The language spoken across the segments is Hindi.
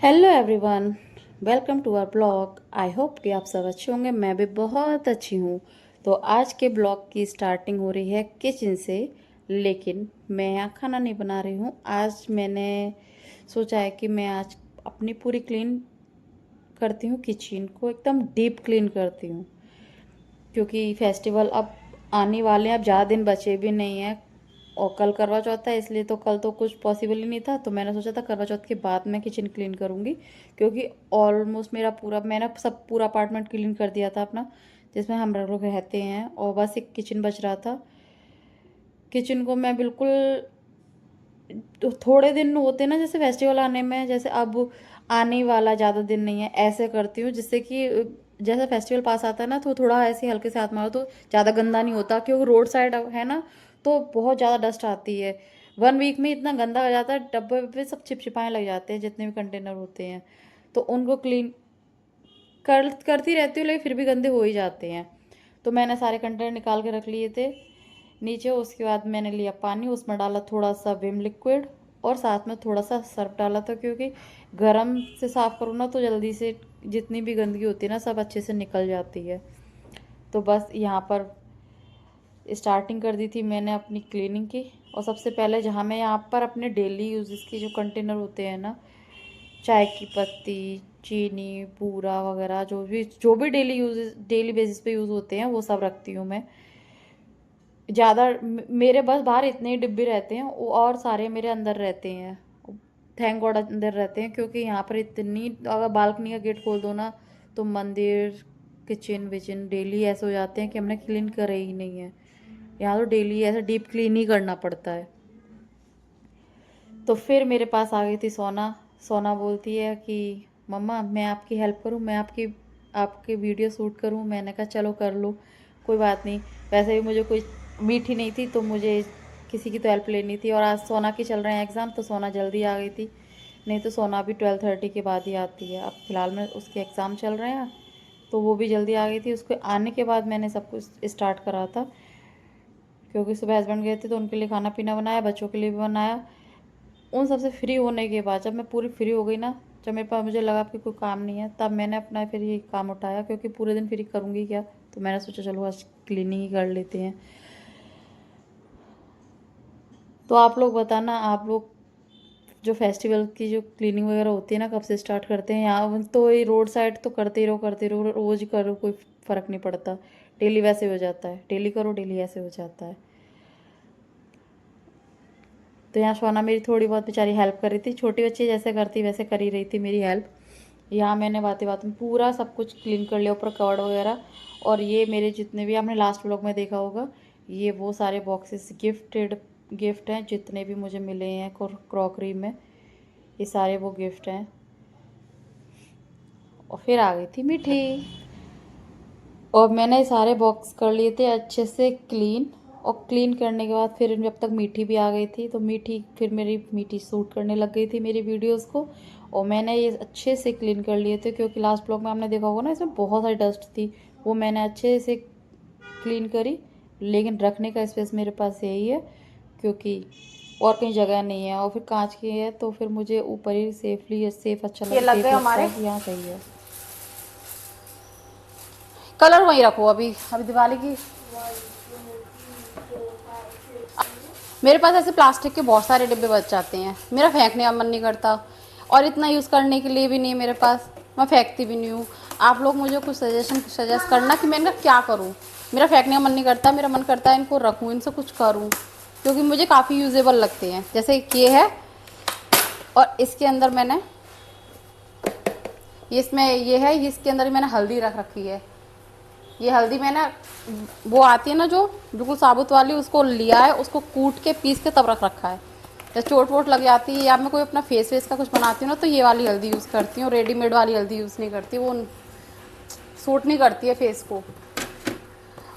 Hello everyone, welcome to our blog. I hope कि आप सब अच्छे होंगे। मैं भी बहुत अच्छी हूँ। तो आज के ब्लॉग की स्टार्टिंग हो रही है किचन से, लेकिन मैं यहाँ खाना नहीं बना रही हूँ। आज मैंने सोचा है कि मैं आज अपनी पूरी क्लीन करती हूँ, किचन को एकदम डीप क्लीन करती हूँ, क्योंकि फेस्टिवल अब आने वाले हैं। अब ज़्यादा दिन बचे भी नहीं हैं और कल करवा चौथ है, इसलिए तो कल तो कुछ पॉसिबल ही नहीं था। तो मैंने सोचा था करवा चौथ के बाद मैं किचन क्लीन करूँगी, क्योंकि ऑलमोस्ट मेरा पूरा मैंने सब पूरा अपार्टमेंट क्लीन कर दिया था अपना, जिसमें हम लोग रहते हैं, और बस एक किचन बच रहा था। किचन को मैं बिल्कुल थोड़े दिन होते ना, जैसे फेस्टिवल आने में, जैसे अब आने वाला ज़्यादा दिन नहीं है, ऐसे करती हूँ जिससे कि जैसे फेस्टिवल पास आता है ना, तो थोड़ा ऐसे हल्के से हाथ मारो तो ज़्यादा गंदा नहीं होता, क्योंकि रोड साइड है ना, तो बहुत ज़्यादा डस्ट आती है। 1 वीक में इतना गंदा हो जाता है, डब्बे वब्बे सब चिपचिपाने लग जाते हैं, जितने भी कंटेनर होते हैं। तो उनको क्लीन करती रहती हूँ, लेकिन फिर भी गंदे हो ही जाते हैं। तो मैंने सारे कंटेनर निकाल के रख लिए थे नीचे। उसके बाद मैंने लिया पानी, उसमें डाला थोड़ा सा विम लिक्विड और साथ में थोड़ा सा सर्फ डाला था, क्योंकि गरम से साफ़ करो ना तो जल्दी से जितनी भी गंदगी होती है ना, सब अच्छे से निकल जाती है। तो बस यहाँ पर स्टार्टिंग कर दी थी मैंने अपनी क्लीनिंग की। और सबसे पहले जहाँ मैं यहाँ पर अपने डेली यूज़ के जो कंटेनर होते हैं ना, चाय की पत्ती, चीनी, बूरा वगैरह, जो भी डेली बेसिस पे यूज़ होते हैं, वो सब रखती हूँ मैं। ज़्यादा मेरे बस बाहर इतने ही डिब्बे रहते हैं, और सारे मेरे अंदर रहते हैं। थैंक गॉड अंदर रहते हैं, क्योंकि यहाँ पर इतनी, अगर बालकनी का गेट खोल दो ना, तो मंदिर, किचन विचन डेली ऐसे हो जाते हैं कि हमने क्लीन करे ही नहीं है। यहाँ तो डेली ऐसे डीप क्लीन ही करना पड़ता है। तो फिर मेरे पास आ गई थी सोना। सोना बोलती है कि मम्मा मैं आपकी हेल्प करूँ, मैं आपकी वीडियो शूट करूँ। मैंने कहा चलो कर लो, कोई बात नहीं। वैसे भी मुझे कोई मीठी नहीं थी, तो मुझे किसी की तो हेल्प लेनी थी। और आज सोना के चल रहे हैं एग्ज़ाम, तो सोना जल्दी आ गई थी। नहीं तो सोना भी 12:30 के बाद ही आती है। अब फ़िलहाल में उसके एग्ज़ाम चल रहे हैं, तो वो भी जल्दी आ गई थी। उसके आने के बाद मैंने सब कुछ स्टार्ट करा था, क्योंकि सुबह हस्बैंड गए थे तो उनके लिए खाना पीना बनाया, बच्चों के लिए भी बनाया। उन सबसे फ्री होने के बाद जब मैं पूरी फ्री हो गई ना, जब मेरे पास मुझे लगा कि कोई काम नहीं है, तब मैंने अपना फिर ये काम उठाया, क्योंकि पूरे दिन फ्री करूँगी क्या। तो मैंने सोचा चलो आज क्लीनिंग ही कर लेते हैं। तो आप लोग बताना, आप लोग जो फेस्टिवल की जो क्लीनिंग वगैरह होती है ना, कब से स्टार्ट करते हैं। यहाँ तो ये रोड साइड तो करते ही रहो, रोज़ करो, कोई फ़र्क नहीं पड़ता। डेली वैसे हो जाता है, डेली करो डेली ऐसे हो जाता है। तो यहाँ सोना मेरी थोड़ी बहुत बेचारी हेल्प कर रही थी, छोटी बच्ची जैसे करती वैसे कर ही रही थी मेरी हेल्प। यहाँ मैंने बातें बातें में पूरा सब कुछ क्लीन कर लिया, ऊपर कवर्ड वगैरह। और ये मेरे जितने भी आपने लास्ट व्लॉग में देखा होगा, ये वो सारे बॉक्सेस गिफ्ट हैं, जितने भी मुझे मिले हैं क्रॉकरी में, ये सारे वो गिफ्ट हैं। और फिर आ गई थी मीठी, और मैंने सारे बॉक्स कर लिए थे अच्छे से क्लीन। और क्लीन करने के बाद फिर जब तक मीठी भी आ गई थी, तो मेरी मीठी शूट करने लग गई थी मेरी वीडियोस को। और मैंने ये अच्छे से क्लीन कर लिए थे, क्योंकि लास्ट ब्लॉग में आपने देखा होगा ना, इसमें बहुत सारी डस्ट थी। वो मैंने अच्छे से क्लीन करी, लेकिन रखने का स्पेस मेरे पास यही है, क्योंकि और कहीं जगह नहीं है। और फिर कांच की है, तो फिर मुझे ऊपर ही सेफ अच्छा ये लग गए लगता हमारे। है कि यहाँ सही है। कलर वहीं रखो। अभी अभी दिवाली की मेरे पास ऐसे प्लास्टिक के बहुत सारे डिब्बे बच जाते हैं, मेरा फेंकने का मन नहीं करता, और इतना यूज़ करने के लिए भी नहीं मेरे पास, मैं फेंकती भी नहीं हूँ। आप लोग मुझे कुछ सजेस्ट करना कि मैं इनका क्या करूँ। मेरा फेंकने का मन नहीं करता, मेरा मन करता है इनको रखूँ, इनसे कुछ करूँ, क्योंकि मुझे काफ़ी यूजेबल लगते हैं। जैसे ये है, और इसके अंदर मैंने इसमें ये है, इसके अंदर मैंने हल्दी रख रखी है। ये हल्दी मैंने, वो आती है ना जो बिल्कुल साबुत वाली, उसको लिया है, उसको कूट के पीस के तब रख रखा है। जब चोट वोट लग जाती है, या मैं कोई अपना फेस वेस का कुछ बनाती हूँ ना, तो ये वाली हल्दी यूज़ करती हूँ, रेडीमेड वाली हल्दी यूज़ नहीं करती, वो सूट नहीं करती है फेस को।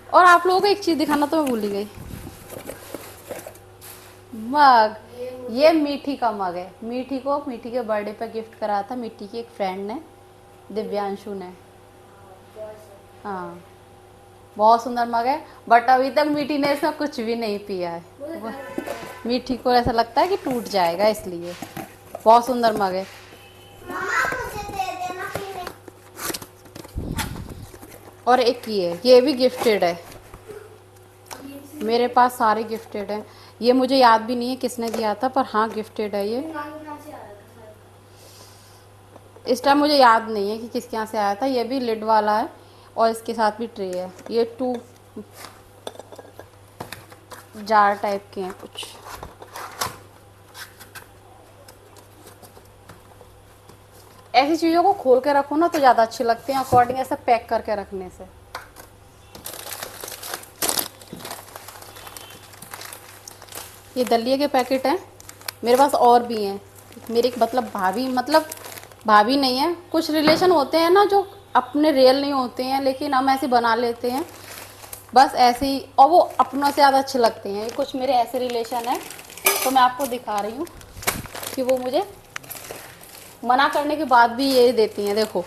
और आप लोगों को एक चीज़ दिखाना तो मैं भूल ही गई, मग। ये मीठी का मग है, मीठी के बर्थडे पे गिफ्ट करा था मीठी की एक फ्रेंड ने, दिव्यांशु ने। हाँ, बहुत सुंदर मग है, बट अभी तक मीठी ने इसमें कुछ भी नहीं पिया है। मीठी को ऐसा लगता है कि टूट जाएगा, इसलिए बहुत सुंदर मग है। और एक ये भी गिफ्टेड है। मेरे पास सारे गिफ्टेड हैं। ये मुझे याद भी नहीं है किसने दिया था, पर हाँ गिफ्टेड है ये। इस टाइम मुझे याद नहीं है कि किसके यहाँ से आया था। ये भी लिड वाला है और इसके साथ भी ट्रे है। ये 2 जार टाइप के हैं कुछ। ऐसी चीज़ों को खोल के रखो ना तो ज़्यादा अच्छी लगती हैं अकॉर्डिंग ऐसे पैक करके रखने से। ये दलिये के पैकेट हैं। मेरे पास और भी हैं। मेरी मतलब भाभी नहीं है, कुछ रिलेशन होते हैं ना जो अपने रियल नहीं होते हैं लेकिन हम ऐसे बना लेते हैं बस ऐसे ही, और वो अपनों से ज़्यादा अच्छे लगते हैं। कुछ मेरे ऐसे रिलेशन है तो मैं आपको दिखा रही हूँ कि वो मुझे मना करने के बाद भी ये देती हैं। देखो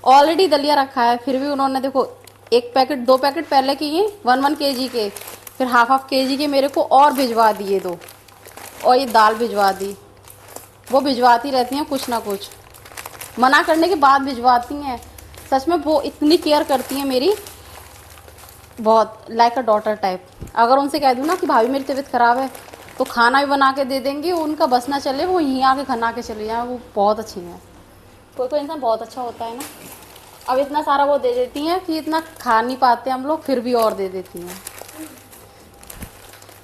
ऑलरेडी दलिया रखा है फिर भी उन्होंने देखो 1 पैकेट 2 पैकेट पहले किए 1 kg के, फिर हाफ kg के मेरे को और भिजवा दिए 2, और ये दाल भिजवा दी। वो भिजवाती रहती हैं कुछ ना कुछ, मना करने के बाद भिजवाती हैं। सच में वो इतनी केयर करती हैं मेरी, बहुत लाइक अ डॉटर टाइप। अगर उनसे कह दूँ ना कि भाभी मेरी तबीयत ख़राब है तो खाना भी बना के दे देंगी, उनका बस ना चले वो यहीं आके खाना के चले जाएँ। वो बहुत अच्छी हैं। कोई इंसान बहुत अच्छा होता है ना। अब इतना सारा वो दे देती हैं कि इतना खा नहीं पाते हम लोग, फिर भी और दे देती हैं।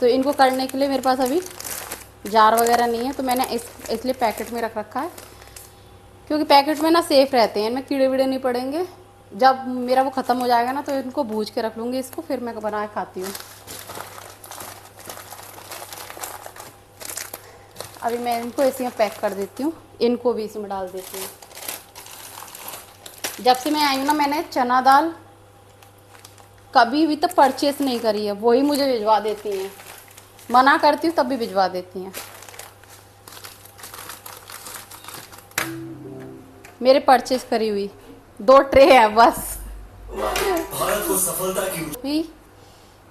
तो इनको करने के लिए मेरे पास अभी जार वगैरह नहीं है तो मैंने इसलिए पैकेट में रख रखा है, क्योंकि पैकेट में ना सेफ़ रहते हैं, इनमें कीड़े वीड़े नहीं पड़ेंगे। जब मेरा वो ख़त्म हो जाएगा ना तो इनको भूज के रख लूँगी, इसको फिर मैं बना के खाती हूँ। अभी मैं इनको इसी में पैक कर देती हूँ, इनको भी इसी में डाल देती हूँ। जब से मैं आई हूँ ना मैंने चना दाल कभी भी तक परचेस नहीं करी है, वही मुझे भिजवा देती हैं। मना करती हूँ तब भी भिजवा देती हैं। मेरे परचेस करी हुई 2 ट्रे है बस। भारत को सफलता की भी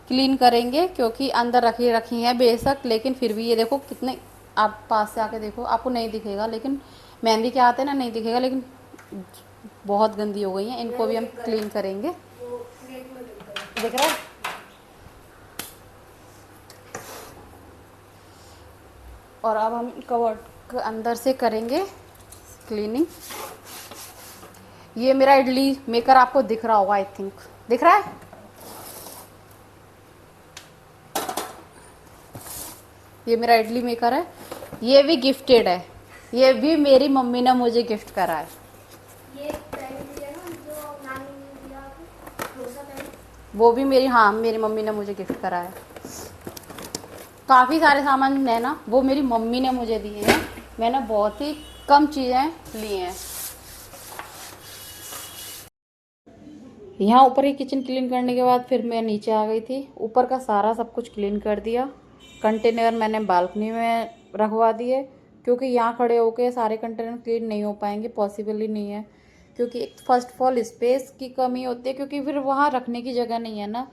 क्लीन करेंगे क्योंकि अंदर रखी है बेशक, लेकिन फिर भी ये देखो कितने, आप पास से आके देखो आपको नहीं दिखेगा, लेकिन मेहंदी के आते ना नहीं दिखेगा, लेकिन बहुत गंदी हो गई हैं। इनको भी हम क्लीन करेंगे। दिख रहा है? और अब हम कवर्ड के अंदर से करेंगे क्लीनिंग। ये मेरा इडली मेकर आपको दिख रहा होगा, आई थिंक दिख रहा है। ये मेरा इडली मेकर है, ये भी गिफ्टेड है। ये भी मेरी मम्मी ने मुझे गिफ्ट करा है। ये पैन दिया ना जो नानी ने दिया डोसा पैन, वो भी मेरी मम्मी ने मुझे गिफ्ट करा है। काफ़ी सारे सामान है ना वो मेरी मम्मी ने मुझे दिए हैं, मैंने बहुत ही कम चीज़ें ली हैं। यहाँ ऊपर ही किचन क्लीन करने के बाद फिर मैं नीचे आ गई थी। ऊपर का सारा सब कुछ क्लीन कर दिया। कंटेनर मैंने बालकनी में रखवा दिए, क्योंकि यहाँ खड़े होके सारे कंटेनर क्लीन नहीं हो पाएंगे, पॉसिबल ही नहीं है। क्योंकि फर्स्ट ऑफ ऑल स्पेस की कमी होती है, क्योंकि फिर वहाँ रखने की जगह नहीं है ना,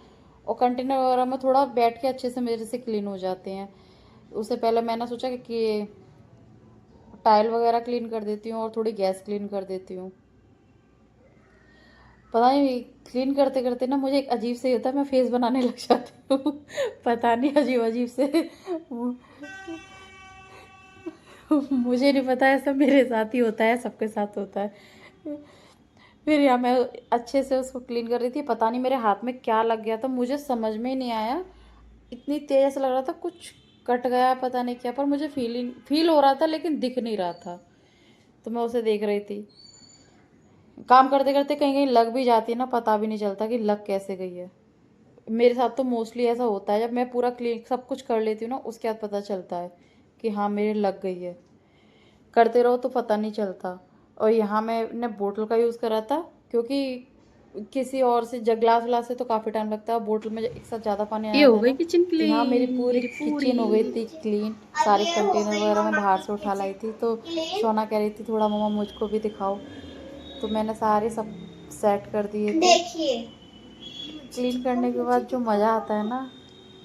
और कंटेनर वगैरह में थोड़ा बैठ के अच्छे से मेरे से क्लीन हो जाते हैं। उससे पहले मैंने सोचा कि टाइल वगैरह क्लीन कर देती हूँ और थोड़ी गैस क्लीन कर देती हूँ। पता नहीं क्लीन करते करते ना मुझे एक अजीब से होता है, मैं फेस बनाने लग जाती हूँ। पता नहीं अजीब अजीब से मुझे नहीं पता, ऐसा मेरे साथ ही होता है, सबके साथ होता है। फिर यहाँ मैं अच्छे से उसको क्लीन कर रही थी, पता नहीं मेरे हाथ में क्या लग गया था, मुझे समझ में ही नहीं आया। इतनी तेज ऐसा लग रहा था कुछ कट गया, पता नहीं क्या, पर मुझे फील हो रहा था लेकिन दिख नहीं रहा था। तो मैं उसे देख रही थी। काम करते करते कहीं कहीं लग भी जाती है ना, पता भी नहीं चलता कि लग कैसे गई है। मेरे साथ तो मोस्टली ऐसा होता है, जब मैं पूरा क्लीन सब कुछ कर लेती हूँ ना उसके बाद पता चलता है कि हाँ मेरे लग गई है। करते रहो तो पता नहीं चलता। और यहाँ मैंने बोतल का यूज़ करा था, क्योंकि किसी और से ग्लास व्लास से तो काफ़ी टाइम लगता है, बोतल में एक साथ ज़्यादा पानी आ जाता है किचन क्लीन। यहाँ मेरी पूरी किचन हो गई थी क्लीन। सारे कंटेनर वगैरह मैं बाहर से उठा लाई थी, तो सोना कह रही थी थोड़ा मम्मा मुझको भी दिखाओ, तो मैंने सारे सब सेट कर दिए थे। देखिए क्लीन करने के बाद जो मज़ा आता है ना,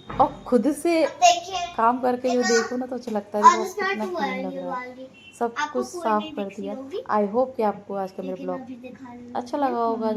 और खुद से देखिए काम करके जो देखो ना तो अच्छा लगता है। आज देखो स्टार्ट कितना हुआ क्लीन है लग ये रहा है, वाली। सब आपको कुछ साफ कर दिख रही दिया। होगी, आई होप कि आपको आज का मेरा लेकिन ब्लॉग अभी दिखा रही हूँ अच्छा लगा होगा।